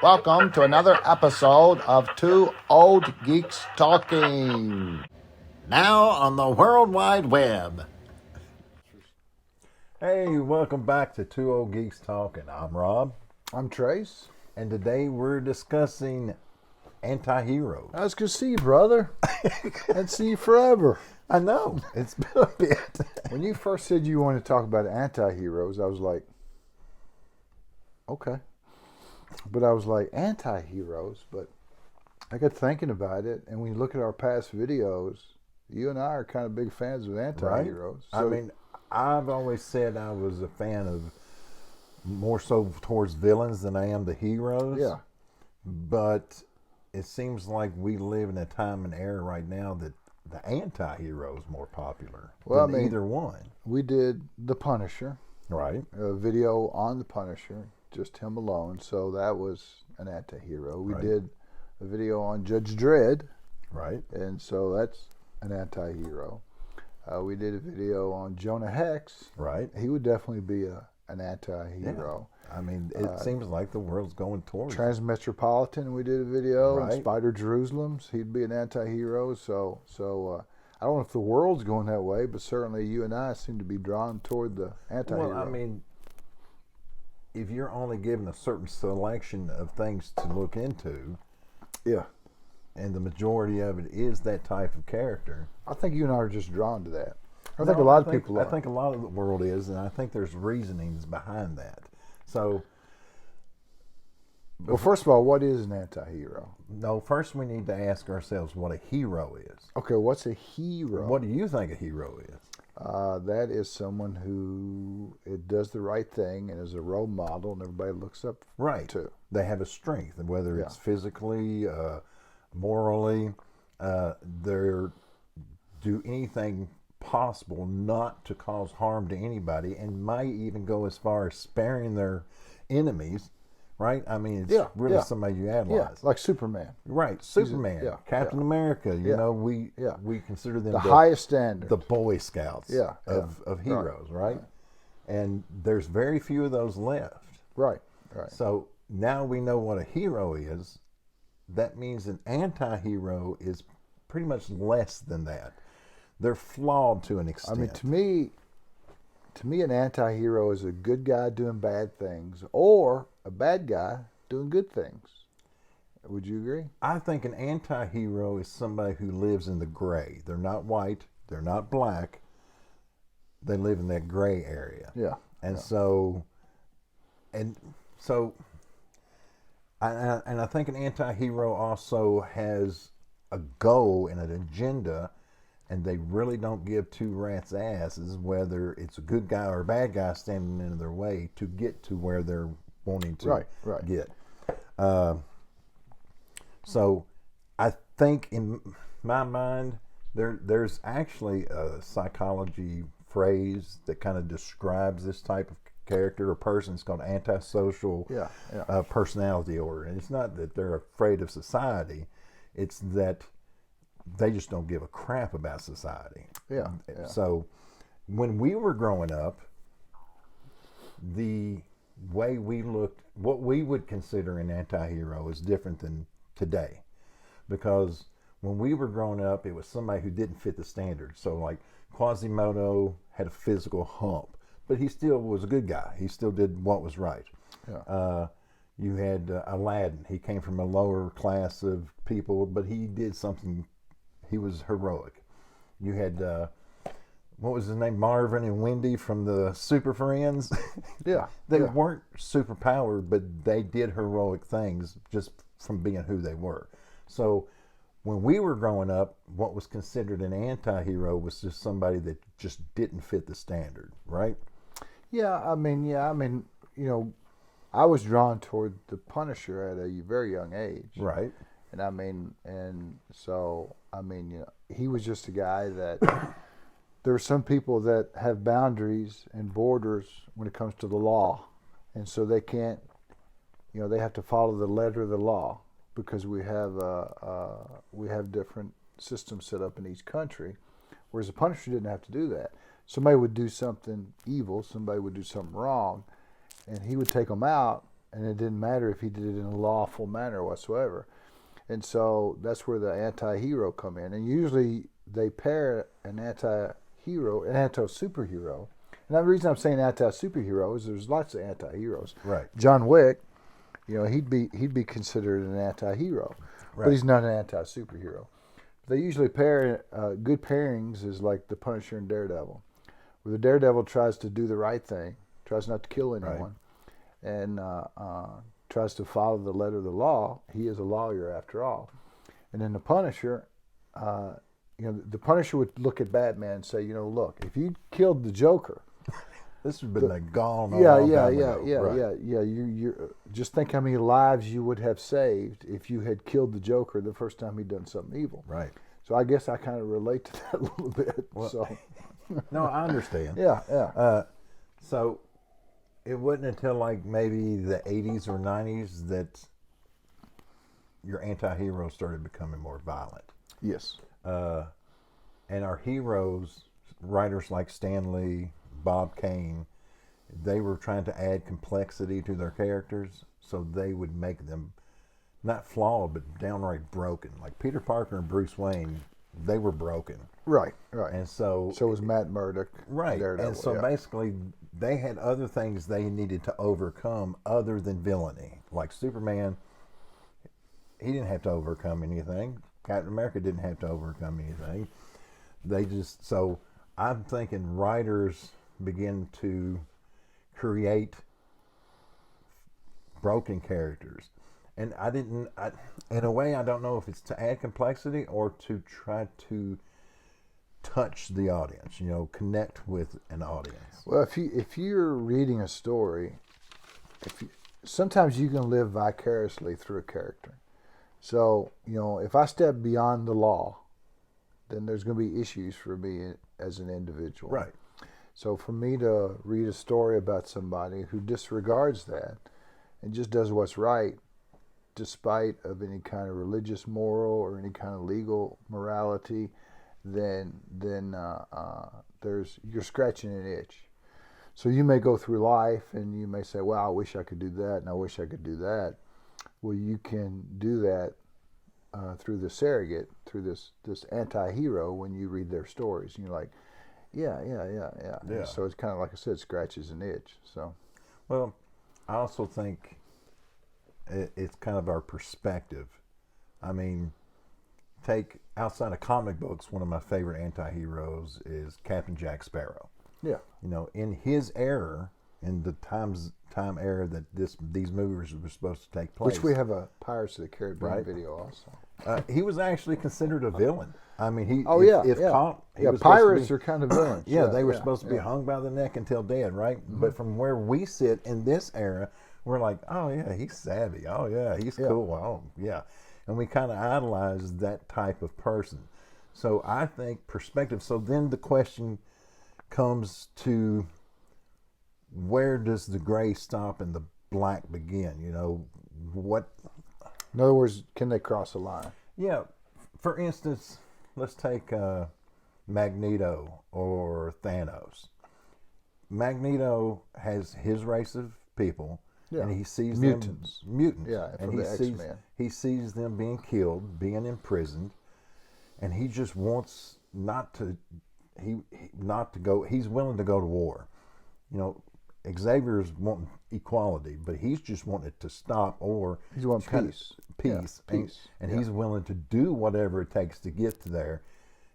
Welcome to another episode of Two Old Geeks Talking. Now on the World Wide Web. Hey, welcome back to Two Old Geeks Talking. I'm Rob. I'm Trace. And today we're discussing Antiheroes. I was good to see you, brother. I'd see you forever. I know. It's been a bit. When you first said you wanted to talk about anti-heroes, I was like, okay. But I was like, anti-heroes? But I got thinking about it, and when you look at our past videos, you and I are kind of big fans of anti-heroes. Right? So, I mean, I've always said I was a fan of more so towards villains than I am the heroes. Yeah. But it seems like we live in a time and era right now that the anti-hero is more popular than either one. We did The Punisher. Right. A video on The Punisher, just him alone. So that was an anti-hero. We did a video on Judge Dredd. Right. And so that's an anti-hero. We did a video on Jonah Hex. Right. He would definitely be an anti-hero. Yeah. I mean, it seems like the world's going towards Transmetropolitan, we did a video. Right. Spider Jerusalems, he'd be an anti-hero. So I don't know if the world's going that way, but certainly you and I seem to be drawn toward the anti-hero. Well, I mean, if you're only given a certain selection of things to look into, yeah, and the majority of it is that type of character, I think you and I are just drawn to that. I think a lot of people are. I think a lot of the world is, and I think there's reasonings behind that. So, well, first of all, what is an anti-hero? No, first we need to ask ourselves what a hero is. Okay, what's a hero? What do you think a hero is? That is someone who does the right thing and is a role model, and everybody looks up to. They have a strength, whether it's physically, morally, they do anything possible not to cause harm to anybody, and might even go as far as sparing their enemies. Right? I mean, it's really somebody you idolize. Yeah, like Superman. Right, Superman, Captain America. You know, we consider them the highest standard, the Boy Scouts of heroes, right? And there's very few of those left. Right. So now we know what a hero is. That means an anti-hero is pretty much less than that. They're flawed to an extent. I mean, to me, an anti-hero is a good guy doing bad things, or a bad guy doing good things. Would you agree? I think an anti-hero is somebody who lives in the gray. They're not white. They're not black. They live in that gray area. Yeah. And so I think an anti-hero also has a goal and an agenda, and they really don't give two rats' asses whether it's a good guy or a bad guy standing in their way to get to where they're wanting to get. So I think in my mind there's actually a psychology phrase that kind of describes this type of character or person. It's called antisocial personality disorder. And it's not that they're afraid of society, it's that they just don't give a crap about society. So when we were growing up, the way we looked, what we would consider an anti-hero is different than today. Because when we were growing up, it was somebody who didn't fit the standard. So like Quasimodo had a physical hump, but he still was a good guy. He still did what was right. You had Aladdin. He came from a lower class of people, but he did something. He was heroic. You had, what was his name? Marvin and Wendy from the Super Friends. They weren't super powered, but they did heroic things just from being who they were. So when we were growing up, what was considered an anti-hero was just somebody that just didn't fit the standard, right? I mean, you know, I was drawn toward the Punisher at a very young age. Right. And so, you know, he was just a guy that there are some people that have boundaries and borders when it comes to the law. And so they can't, you know, they have to follow the letter of the law because we have different systems set up in each country. Whereas the Punisher didn't have to do that. Somebody would do something evil, somebody would do something wrong, and he would take them out, and it didn't matter if he did it in a lawful manner whatsoever. And so that's where the anti-hero come in. And usually they pair an anti-hero, an anti-superhero. And the reason I'm saying anti-superhero is there's lots of anti-heroes. Right. John Wick, he'd be considered an anti-hero, Right. but he's not an anti-superhero. They usually pair, good pairings is like the Punisher and Daredevil, where the Daredevil tries to do the right thing, tries not to kill anyone, and tries to follow the letter of the law. He is a lawyer after all. And then the Punisher, the Punisher would look at Batman and say, look, if you killed the Joker, This has been gone. yeah. You just think how many lives you would have saved if you had killed the Joker the first time he'd done something evil. Right. So I guess I kind of relate to that a little bit. Well, so no, I understand. yeah. So it wasn't until like maybe the 80s or 90s that your anti-hero started becoming more violent. Yes. And our heroes, writers like Stan Lee, Bob Kane, they were trying to add complexity to their characters, so they would make them not flawed, but downright broken. Like Peter Parker and Bruce Wayne, they were broken. Right. And so was Matt Murdock. Right. Daredevil, And so basically they had other things they needed to overcome other than villainy. Like Superman, he didn't have to overcome anything. Captain America didn't have to overcome anything. So I'm thinking writers begin to create broken characters. And in a way, I don't know if it's to add complexity or to try to touch the audience, connect with an audience. Well, if you're reading a story, sometimes you can live vicariously through a character. So, if I step beyond the law, then there's going to be issues for me as an individual. Right. So for me to read a story about somebody who disregards that and just does what's right, despite of any kind of religious moral or any kind of legal morality, then you're scratching an itch. So you may go through life and you may say, "Well, I wish I could do that, and I wish I could do that." Well, you can do that through the surrogate, through this anti-hero when you read their stories, and you're like, yeah. And so it's kind of like I said, scratches an itch. So, well, I also think it's kind of our perspective. I mean, take outside of comic books, one of my favorite anti-heroes is Captain Jack Sparrow. Yeah. In his era, in the time era that these movies were supposed to take place, which we have a Pirates of the Caribbean video also. he was actually considered a villain. I mean, he pirates are kind of villains. They were supposed to be hung by the neck until dead, right? Mm-hmm. But from where we sit in this era, we're like, oh yeah, he's savvy. Oh yeah, he's cool. Oh yeah, and we kind of idolize that type of person. So I think perspective. So then the question comes to, where does the gray stop and the black begin? What? In other words, can they cross a line? Yeah. For instance, let's take Magneto or Thanos. Magneto has his race of people, and he sees mutants. Yeah, and he sees them being killed, being imprisoned, and he just wants not to go. He's willing to go to war. Xavier's wanting equality, but he's just wanting it to stop, or he's wanting peace. And he's willing to do whatever it takes to get to there,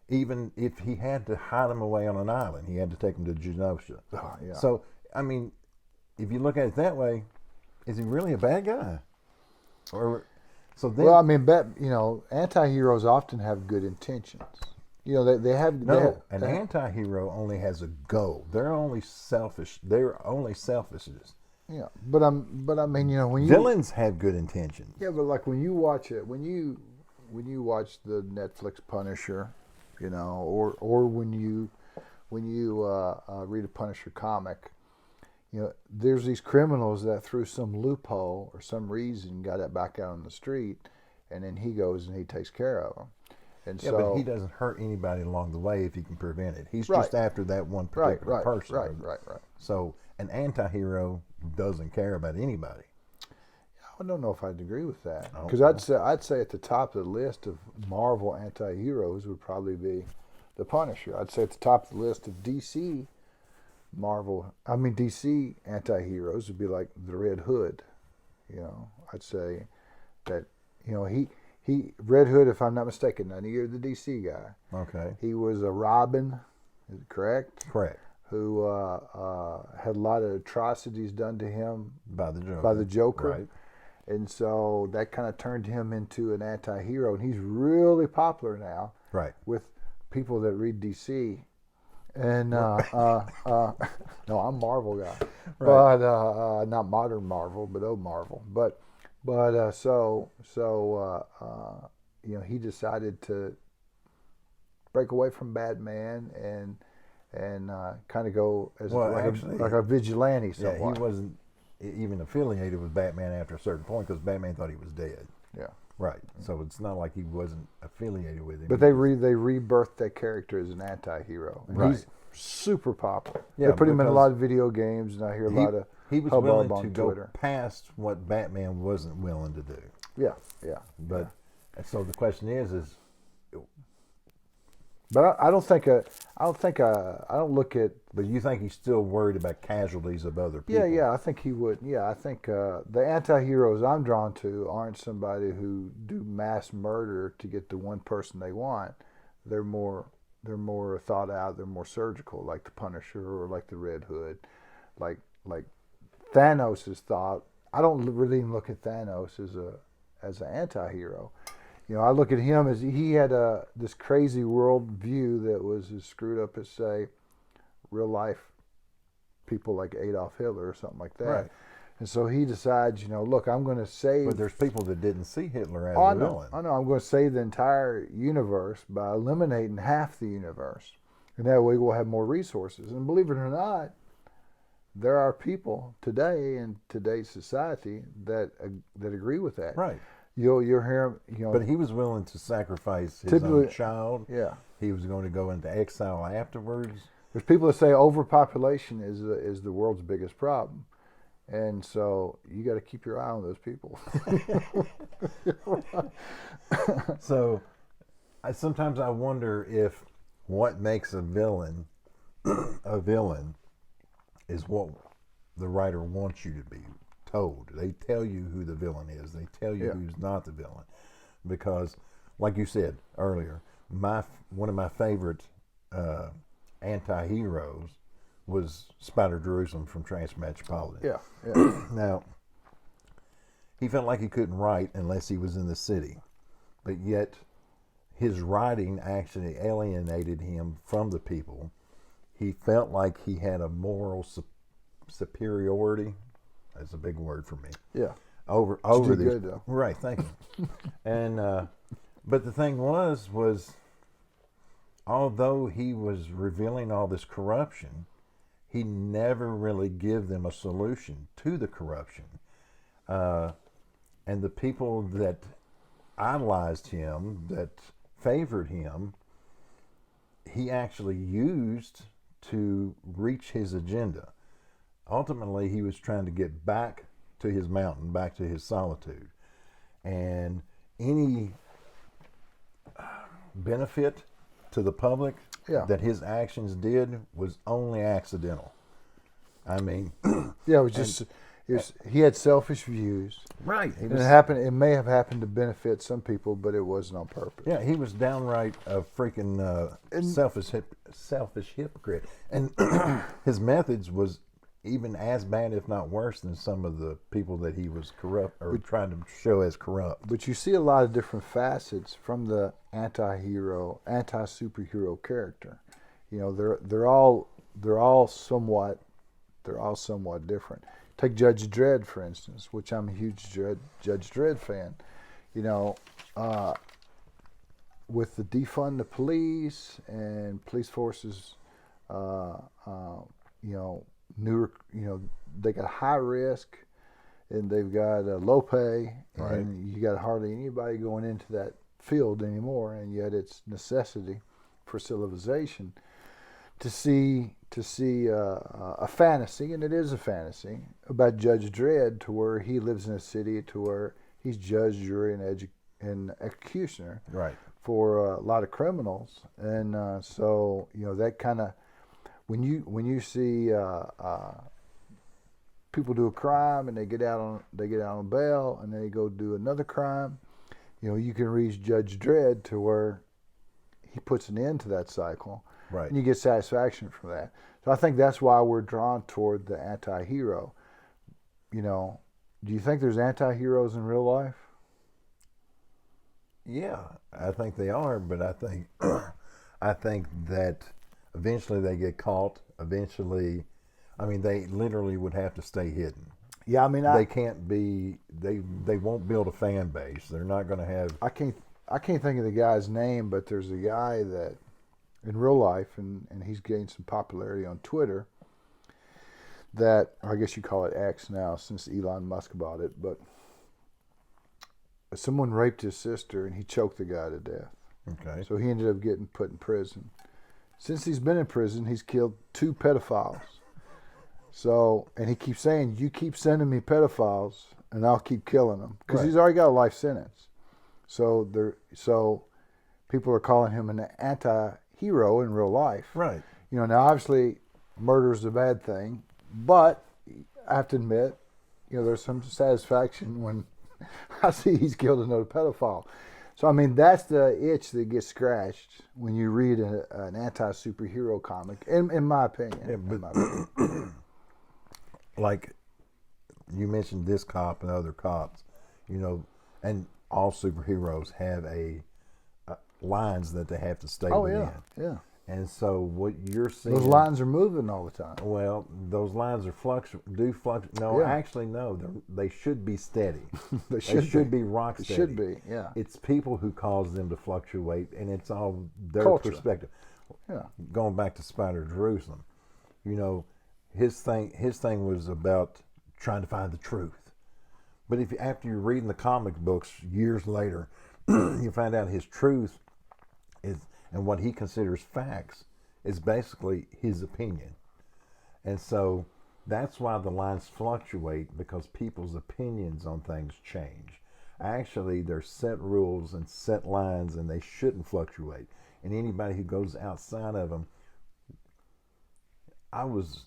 even if he had to hide him away on an island. He had to take him to Genosha. Oh, yeah. So, I mean, if you look at it that way, is he really a bad guy? Or so then? Well, I mean, anti-heroes often have good intentions. They have an anti-hero only has a goal. They're only selfish. They're only selfishness. Yeah, but I mean, when villains have good intentions. Yeah, but like when you watch it, when you watch the Netflix Punisher, or when you read a Punisher comic, there's these criminals that through some loophole or some reason got it back out on the street, and then he goes and he takes care of them. And but he doesn't hurt anybody along the way if he can prevent it. He's just after that one particular person. Right. So an anti-hero doesn't care about anybody. I don't know if I'd agree with that, Oh, because I'd say at the top of the list of Marvel anti-heroes would probably be the Punisher. I'd say at the top of the list of DC anti-heroes would be like the Red Hood. You know, I'd say that, you know, he Red Hood, if I'm not mistaken, none of you are the DC guy. Okay. He was a Robin, is it correct? Correct. Who had a lot of atrocities done to him By the Joker. by the Joker. Right. And so that kind of turned him into an anti-hero, and he's really popular now. Right. With people that read DC. And no, I'm Marvel guy, Right. but not modern Marvel, but old Marvel. But you know, he decided to break away from Batman and kind of go as like a vigilante. Somewhat. Yeah, he wasn't even affiliated with Batman after a certain point because Batman thought he was dead. Yeah. Right. So it's not like he wasn't affiliated with him. But they rebirthed that character as an anti-hero. And right. He's super popular. Yeah, they put him in a lot of video games, and I hear a lot of he was hubbub willing on to Twitter. go past what Batman wasn't willing to do. Yeah. But so the question is But I don't look at. But you think he's still worried about casualties of other people? Yeah, I think he would. Yeah, I think the anti-heroes I'm drawn to aren't somebody who do mass murder to get the one person they want. They're more thought out. They're more surgical, like the Punisher or like the Red Hood, like Thanos is thought. I don't really look at Thanos as an anti-hero. You know, I look at him as he had this crazy world view that was as screwed up as, say, real life people like Adolf Hitler or something like that. Right. And so he decides, you know, look, I'm going to save. But there's people that didn't see Hitler as a villain. I know. I'm going to save the entire universe by eliminating half the universe, and that way we'll have more resources. And believe it or not, there are people today in today's society that agree with that. Right. You'll hear him, you know. But he was willing to sacrifice his own child. Yeah. He was going to go into exile afterwards. There's people that say overpopulation is the world's biggest problem. And so you got to keep your eye on those people. So sometimes I wonder if what makes a villain is what the writer wants you to be told. They tell you who the villain is. They tell you who's not the villain. Because, like you said earlier, one of my favorite anti-heroes was Spider Jerusalem from Transmetropolitan. Yeah. Now, he felt like he couldn't write unless he was in the city. But yet, his writing actually alienated him from the people. He felt like he had a moral superiority. That's a big word for me. Yeah. Over did these. good, though. Right, thank you. And but the thing was although he was revealing all this corruption, he never really gave them a solution to the corruption. And the people that idolized him, that favored him, he actually used to reach his agenda. Ultimately, he was trying to get back to his mountain, back to his solitude. And any benefit to the public that his actions did was only accidental. I mean, yeah, it was just he had selfish views. Right. And it may have happened to benefit some people, but it wasn't on purpose. Yeah, he was downright a freaking selfish hypocrite. And his methods was even as bad, if not worse, than some of the people that he was corrupt or trying to show as corrupt. But you see a lot of different facets from the anti-hero, anti-superhero character. You know, they're all somewhat different. Take Judge Dredd, for instance, which I'm a huge Judge Dredd fan. You know, with the defund the police and police forces, they got high risk and they've got low pay, and you got hardly anybody going into that field anymore, and yet it's necessity for civilization. to see a fantasy, and it is a fantasy about Judge Dredd, to where he lives in a city to where he's judge, jury, and executioner Right. for a lot of criminals, and so that kind of when you see people do a crime and they get out on bail and then they go do another crime, you can reach Judge Dredd to where he puts an end to that cycle. Right. And you get satisfaction from that. So I think that's why we're drawn toward the anti-hero. Do you think there's anti-heroes in real life? Yeah, I think they are, but I think that eventually they get caught. Eventually, they literally would have to stay hidden. Yeah, they can't be. They won't build a fan base. They're not going to have. I can't think of the guy's name, but there's a guy that in real life, and he's gained some popularity on Twitter. That, or I guess you call it X now, since Elon Musk bought it, but someone raped his sister and he choked the guy to death. Okay. So he ended up getting put in prison. Since he's been in prison, he's killed 2 pedophiles. So, and he keeps saying, "You keep sending me pedophiles, and I'll keep killing them," because he's already got a life sentence. So people are calling him an anti-hero in real life. Right. Now obviously murder is a bad thing, but I have to admit, there's some satisfaction when I see he's killed another pedophile. So that's the itch that gets scratched when you read an anti-superhero comic, in my opinion. Yeah, but like you mentioned, this cop and other cops, and all superheroes have lines that they have to stay within. Yeah. And so what you're seeing, those lines are moving all the time. Well, those lines are fluctuate. No, actually, no. They should be steady. they should be rock steady. They should be. Yeah. It's people who cause them to fluctuate, and it's all their Culture. perspective. Yeah. Going back to Spider Jerusalem, his thing was about trying to find the truth. But after you're reading the comic books years later, you find out his truth is, and what he considers facts, is basically his opinion. And so that's why the lines fluctuate, because people's opinions on things change. Actually, there's set rules and set lines, and they shouldn't fluctuate. And anybody who goes outside of them, I was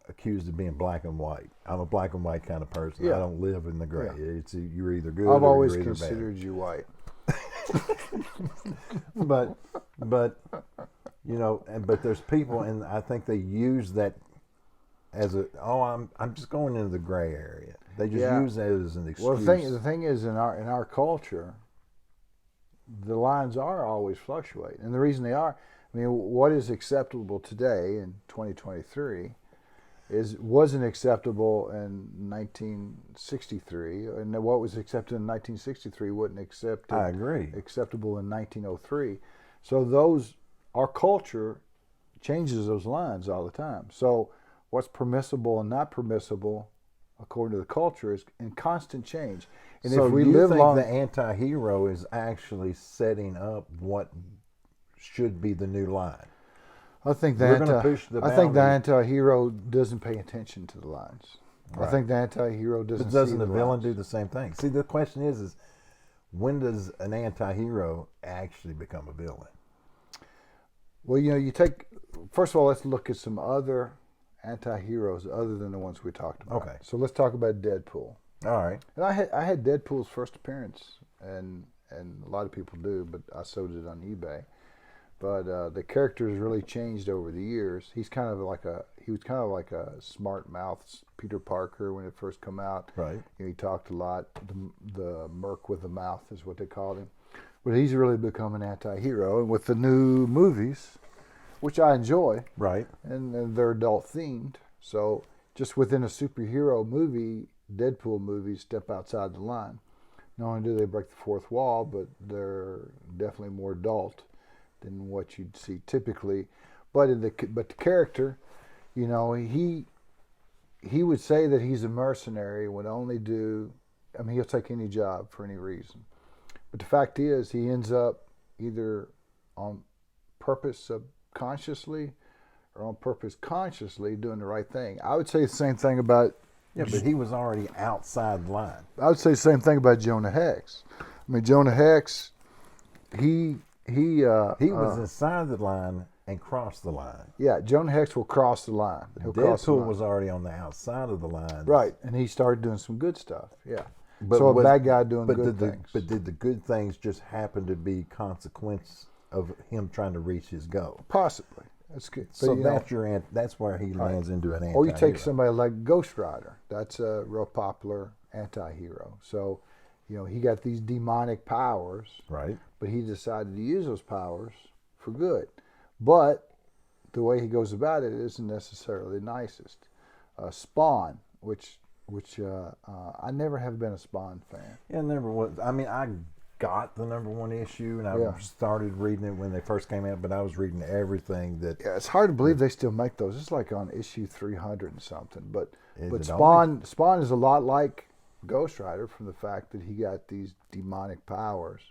accused of being black and white. I'm a black and white kind of person. Yeah. I don't live in the gray. Yeah. It's you're either good I've or always you're either considered you white. bad. But but there's people, and I think they use that as I'm just going into the gray area. They just use that as an excuse. Well, the thing is, in our culture, the lines are always fluctuating, and the reason they are, what is acceptable today in 2023 wasn't acceptable in 1963, and what was accepted in 1963 wasn't I agree. acceptable in 1903. So our culture changes those lines all the time. So what's permissible and not permissible, according to the culture, is in constant change. And so if we you live think long, the anti-hero is actually setting up what should be the new line? I think We're gonna push the I think the boundary. anti-hero doesn't pay attention to the lines. Right. I think the anti-hero doesn't. But doesn't see the villain lines. do the same thing? See, the question is when does an anti-hero actually become a villain? Well, first of all, let's look at some other anti-heroes other than the ones we talked about. Okay. So let's talk about Deadpool. All right. And I had Deadpool's first appearance, and a lot of people do, but I sold it on eBay. But the character has really changed over the years. He was kind of like a smart mouth Peter Parker when it first come out. Right. He talked a lot. The merc with the mouth is what they called him. But he's really become an anti-hero, and with the new movies, which I enjoy, Right. and they're adult themed. So just within a superhero movie, Deadpool movies step outside the line. Not only do they break the fourth wall, but they're definitely more adult than what you'd see typically. But the character, he would say that he's a mercenary, would only do. He'll take any job for any reason. But the fact is, he ends up either on purpose subconsciously, or on purpose, consciously doing the right thing. I would say the same thing about. Yeah, but he was already outside the line. I would say the same thing about Jonah Hex. I mean, Jonah Hex, he was inside the line and crossed the line. Yeah, Jonah Hex will cross the line. He'll cross the Deadpool line. was already on the outside of the line. Right, and he started doing some good stuff. Yeah. But So a was- bad guy doing but good did things. But did the good things just happen to be consequence of him trying to reach his goal? Possibly. That's good. So But, that's where he lands into an anti-hero. or you take somebody like Ghost Rider. That's a real popular anti-hero. So, he got these demonic powers, right. but he decided to use those powers for good. But the way he goes about it isn't necessarily the nicest. Spawn, which I never have been a Spawn fan. Yeah, never was. I mean, I got the #1 issue, and I started reading it when they first came out, but I was reading everything that. Yeah, it's hard to believe they still make those. It's like on issue 300 and something. But it Spawn is a lot like Ghost Rider from the fact that he got these demonic powers,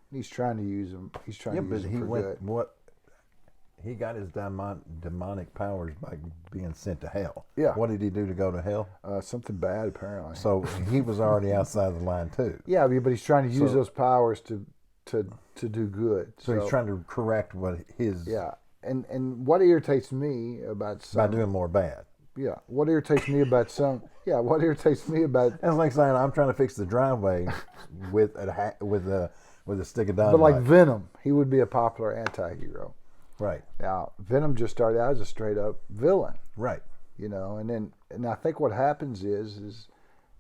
and he's trying to use them. He's trying to use them for good. He got his demonic powers by being sent to hell. Yeah. What did he do to go to hell? Something bad, apparently. So he was already outside the line too. Yeah, but he's trying to use those powers to do good. So he's trying to correct what his. Yeah, and what irritates me about by doing more bad. Yeah, what irritates me about what irritates me about. That's like saying I'm trying to fix the driveway with a stick of dynamite. But like Venom, he would be a popular anti-hero. Right. Now, Venom just started out as a straight up villain. Right. And I think what happens is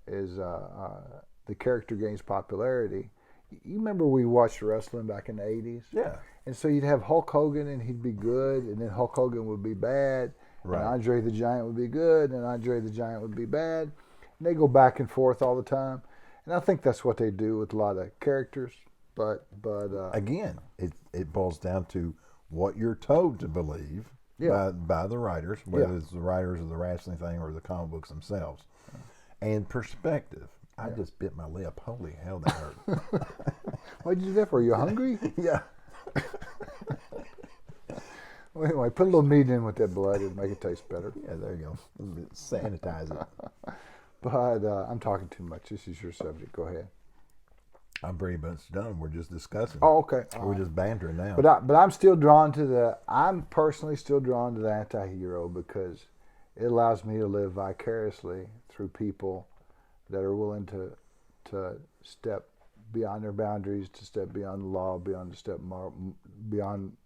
the character gains popularity. You remember we watched wrestling back in the 80s? Yeah. And so you'd have Hulk Hogan and he'd be good, and then Hulk Hogan would be bad. Right. And Andre the Giant would be good, and Andre the Giant would be bad. And they go back and forth all the time. And I think that's what they do with a lot of characters. But again, it boils down to what you're told to believe by the writers, whether it's the writers of the wrestling thing or the comic books themselves, and perspective. I just bit my lip. Holy hell, that hurt. Why'd you do that for? Are you hungry? Yeah. Well, anyway, put a little meat in with that blood and make it taste better. Yeah, there you go. Sanitize it. But I'm talking too much. This is your subject. Go ahead. I'm pretty much done. We're just discussing. Oh, okay. We're just bantering now. But I'm still drawn to I'm personally still drawn to the anti-hero because it allows me to live vicariously through people that are willing to step beyond their boundaries, to step beyond the law, beyond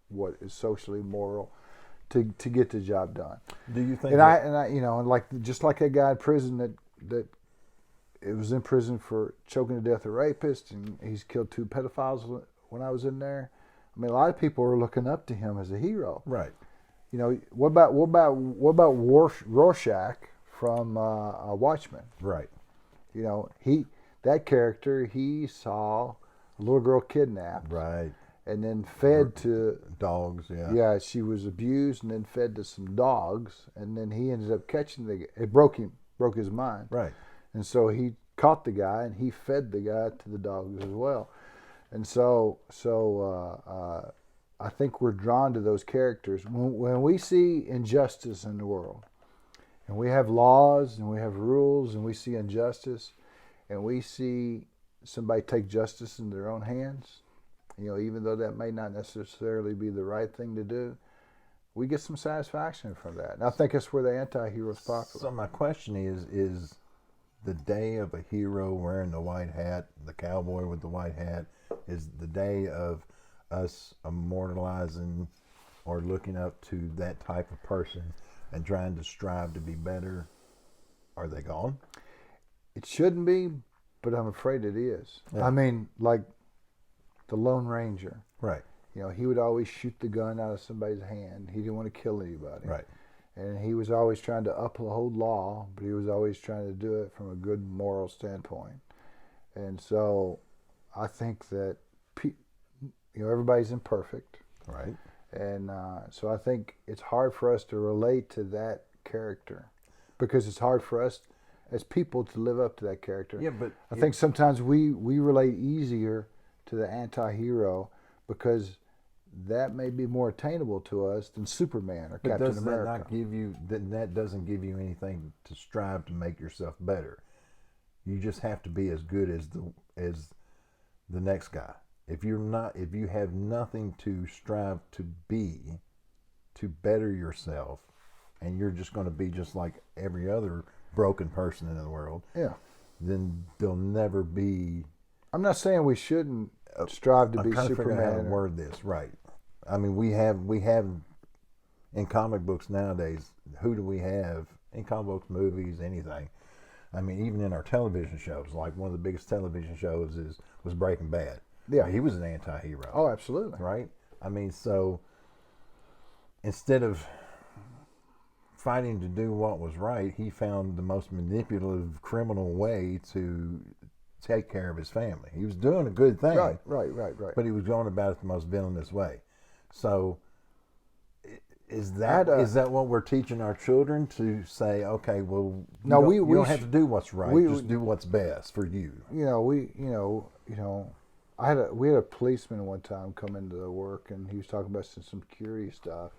what is socially moral, to get the job done. Do you think? And I just like that guy in prison that it was in prison for choking to death a rapist, and he's killed 2 pedophiles when I was in there. I mean, a lot of people are looking up to him as a hero. Right. What about Rorschach from Watchmen? Right. That character, he saw a little girl kidnapped. Right. And then fed to dogs. Yeah. Yeah, she was abused and then fed to some dogs, and then he ended up catching it broke his mind. Right. And so he caught the guy and he fed the guy to the dogs as well. And so I think we're drawn to those characters. When we see injustice in the world, and we have laws and we have rules and we see injustice, and we see somebody take justice in their own hands, even though that may not necessarily be the right thing to do, we get some satisfaction from that. And I think that's where the anti-hero is popular. So my question is the day of a hero wearing the white hat, the cowboy with the white hat, is the day of us immortalizing or looking up to that type of person and trying to strive to be better. Are they gone? It shouldn't be, but I'm afraid it is. Yeah. I mean, like the Lone Ranger. Right. He would always shoot the gun out of somebody's hand. He didn't want to kill anybody. Right. And he was always trying to uphold law, but he was always trying to do it from a good moral standpoint. And so I think that everybody's imperfect. Right. And so I think it's hard for us to relate to that character because it's hard for us as people to live up to that character. Yeah, but I think sometimes we relate easier to the anti-hero because that may be more attainable to us than Superman or But Captain does that America. not give you that doesn't give you anything to strive to make yourself better? You just have to be as good as the next guy. If you have nothing to strive to be, to better yourself, and you're just going to be just like every other broken person in the world, Yeah. then there'll never be. I'm not saying we shouldn't strive to I'm be trying to figure out how to Superman. word this right. I mean, we have in comic books nowadays. Who do we have in comic books, movies, anything? I mean, even in our television shows, like one of the biggest television shows was Breaking Bad. Yeah. He was an anti-hero. Oh, absolutely. Right? I mean, so instead of fighting to do what was right, he found the most manipulative, criminal way to take care of his family. He was doing a good thing. Right. But he was going about it the most villainous way. So is that what we're teaching our children, to say, okay, well, you don't have to do what's right, just do what's best for you. We had a policeman one time come into the work, and he was talking about some security stuff,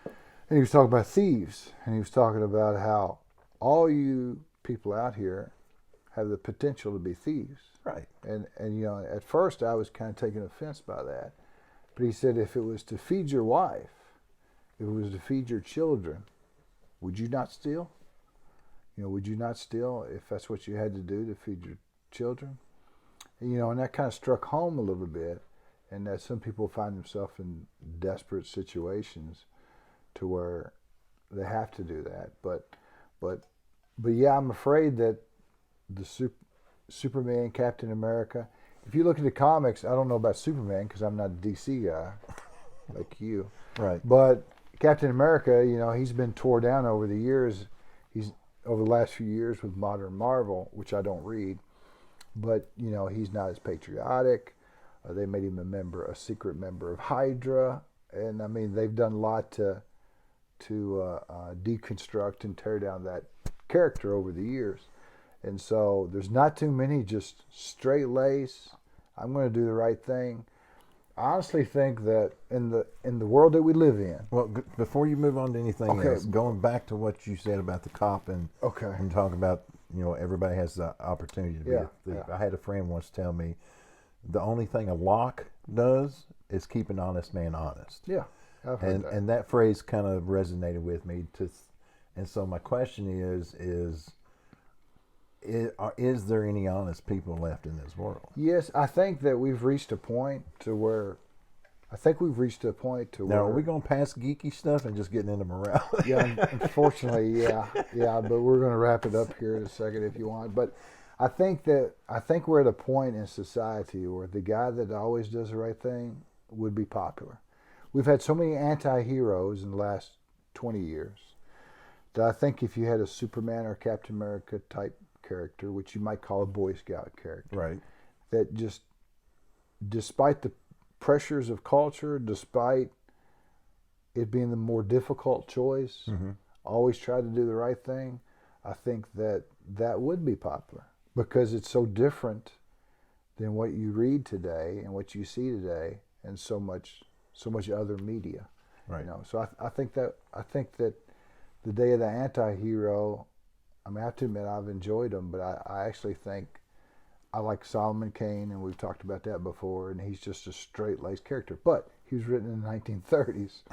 and he was talking about thieves, and he was talking about how all you people out here have the potential to be thieves. Right. And at first I was kind of taken offense by that, but he said, if it was to feed your wife, if it was to feed your children, would you not steal? Would you not steal if that's what you had to do to feed your children? And that kind of struck home a little bit, and that some people find themselves in desperate situations to where they have to do that. But yeah, I'm afraid that the Superman, Captain America. If you look at the comics, I don't know about Superman because I'm not a DC guy like you. Right. But Captain America, he's been tore down over the years. He's over the last few years with modern Marvel, which I don't read. But he's not as patriotic. They made him a secret member of Hydra, and I mean they've done a lot to deconstruct and tear down that character over the years. And so there's not too many just straight lace, I'm going to do the right thing. I honestly think that in the world that we live in. Well, before you move on to anything else, going back to what you said about the cop and talk about, everybody has the opportunity to be a thief. I had a friend once tell me the only thing a lock does is keep an honest man honest. Yeah, I've heard that. And that phrase kind of resonated with me. And so my question is there any honest people left in this world? Yes, I think that we've reached a point to where. Now, are we going to pass geeky stuff and just getting into morality? Yeah, unfortunately, yeah. But we're going to wrap it up here in a second if you want. But I think we're at a point in society where the guy that always does the right thing would be popular. We've had so many anti-heroes in the last 20 years that I think if you had a Superman or Captain America type character, which you might call a Boy Scout character, right, that just, despite the pressures of culture, despite it being the more difficult choice, always try to do the right thing, I think that would be popular because it's so different than what you read today and what you see today and so much other media. Right. So I think that the day of the anti-hero, I mean, I have to admit I've enjoyed them, but I actually think I like Solomon Kane, and we've talked about that before, and he's just a straight-laced character. But he was written in the 1930s.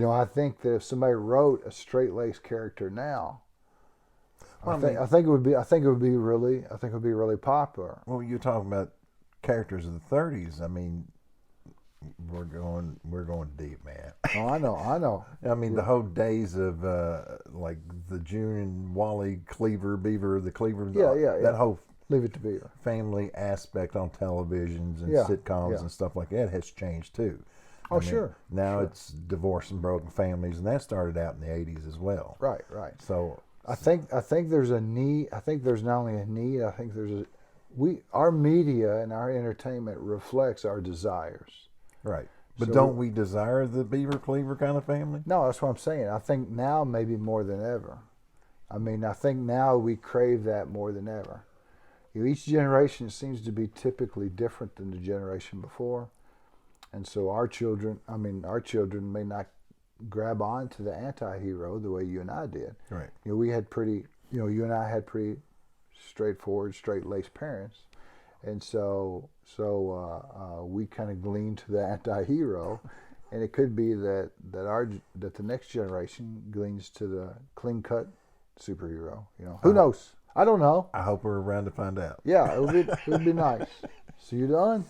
I think that if somebody wrote a straight-laced character now, I think it would be really popular. Well, you're talking about characters of the 30s. I mean, we're going deep, man. Oh, I know. I mean, the whole days of like the June and Wally Beaver, that whole Leave It to Beaver family aspect on televisions and sitcoms and stuff like that has changed too. Oh, sure. Now it's divorce and broken families, and that started out in the 80s as well. Right. So I think there's a need. I think there's not only a need. I think our media and our entertainment reflects our desires. Right. But don't we desire the Beaver Cleaver kind of family? No, that's what I'm saying. I think now maybe more than ever. I mean, I think now we crave that more than ever. Each generation seems to be typically different than the generation before. And so our children may not grab on to the anti-hero the way you and I did. Right. You and I had pretty straightforward, straight-laced parents. And so we kind of gleaned to the anti-hero, and it could be that the next generation gleans to the clean-cut superhero. Who knows? I don't know. I hope we're around to find out. Yeah, it would be nice. So you done?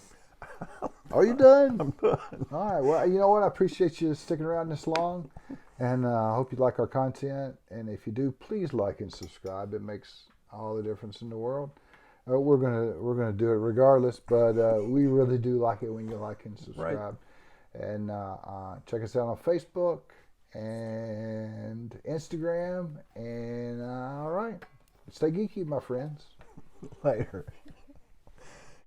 Are you done? I'm done. All right. Well, you know what? I appreciate you sticking around this long, and I hope you like our content. And if you do, please like and subscribe. It makes all the difference in the world. We're gonna do it regardless, but we really do like it when you like and subscribe. Right. And check us out on Facebook and Instagram. And all right, stay geeky, my friends. Later.